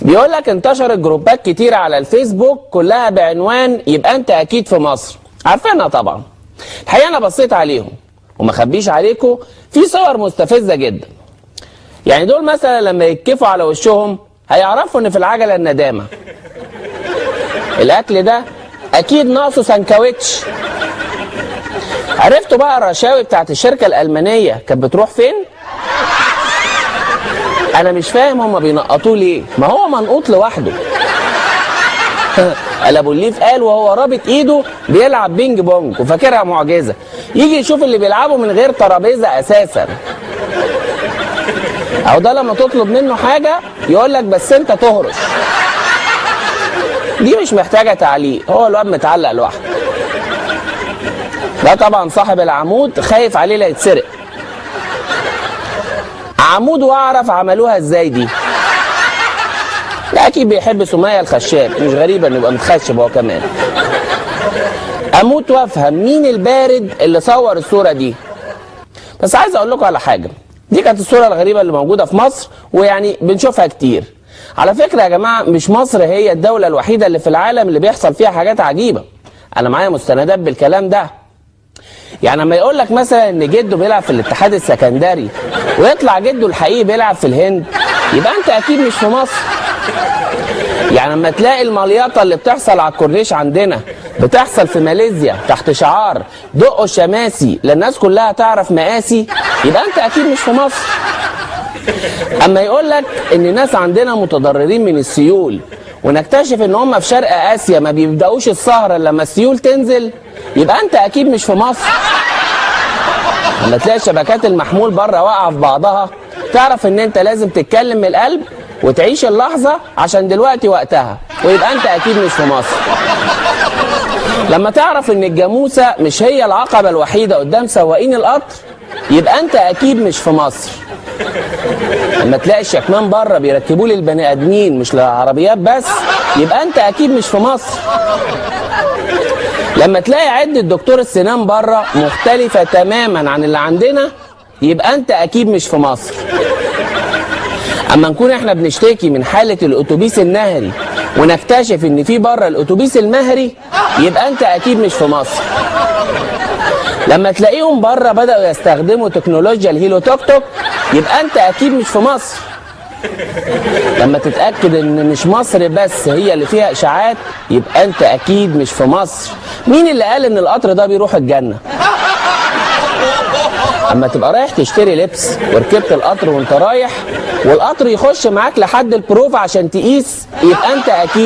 بيقول لك انتشرت جروبات كتيرة على الفيسبوك كلها بعنوان يبقى انت اكيد في مصر. عارفينها طبعا. الحقيقة انا بصيت عليهم وما خبيش عليكم، في صور مستفزة جدا. يعني دول مثلا لما يتكفوا على وشهم هيعرفوا ان في العجلة الندامة. الاكل ده اكيد ناقصه سانكوتش. عرفتوا بقى الرشاوي بتاعت الشركة الألمانية كانت بتروح فين؟ انا مش فاهم هما بينقطوه ليه، ما هو منقوط لوحده. ابو الليف قال وهو رابط ايده بيلعب بينج بونج وفاكرها معجزه، يجي يشوف اللي بيلعبوا من غير ترابيزه اساسا. او ده لما تطلب منه حاجه يقول لك بس انت تهرش. دي مش محتاجه تعليق، هو الواد متعلق لوحده. ده طبعا صاحب العمود خايف عليه لا يتسرق. عمود واعرف عملوها ازاي دي. لا اكيد بيحب سمية الخشاب، مش غريبه انه يبقى متخشب هو كمان. اموت وافهم مين البارد اللي صور الصوره دي. بس عايز اقول لكم على حاجه، دي كانت الصوره الغريبه اللي موجوده في مصر ويعني بنشوفها كتير. على فكره يا جماعه مش مصر هي الدوله الوحيده اللي في العالم اللي بيحصل فيها حاجات عجيبه. انا معايا مستندات بالكلام ده. يعني لما يقول لك مثلا ان جده بيلعب في الاتحاد السكندري ويطلع جده الحقيقي بيلعب في الهند، يبقى انت اكيد مش في مصر. يعني لما تلاقي المليطه اللي بتحصل على الكورنيش عندنا بتحصل في ماليزيا تحت شعار دقوا الشماسي للناس كلها تعرف مقاسي، يبقى انت اكيد مش في مصر. اما يقول لك ان ناس عندنا متضررين من السيول ونكتشف ان هم في شرق اسيا ما بيبداوش السهره لما السيول تنزل، يبقى انت اكيد مش في مصر. لما تلاقي شبكات المحمول بره واقعه في بعضها تعرف ان انت لازم تتكلم من القلب وتعيش اللحظه عشان دلوقتي وقتها، ويبقى انت اكيد مش في مصر. لما تعرف ان الجاموسه مش هي العقبه الوحيده قدام سواقين القطر، يبقى انت اكيد مش في مصر. لما تلاقي الشكمان بره بيركبوه للبني ادمين مش للعربيات بس، يبقى انت اكيد مش في مصر. لما تلاقي عدة دكتور السنان بره مختلفة تماما عن اللي عندنا، يبقى انت اكيد مش في مصر. اما نكون احنا بنشتكي من حالة الاتوبيس النهري ونكتشف ان في بره الاتوبيس المهري، يبقى انت اكيد مش في مصر. لما تلاقيهم بره بدأوا يستخدموا تكنولوجيا الهيلو توك توك، يبقى انت اكيد مش في مصر. لما تتأكد ان مش مصر بس هي اللي فيها اشاعات، يبقى انت اكيد مش في مصر. مين اللي قال ان القطر ده بيروح الجنة؟ اما تبقى رايح تشتري لبس وركبت القطر وانت رايح والقطر يخش معاك لحد البروف عشان تقيس، يبقى انت اكيد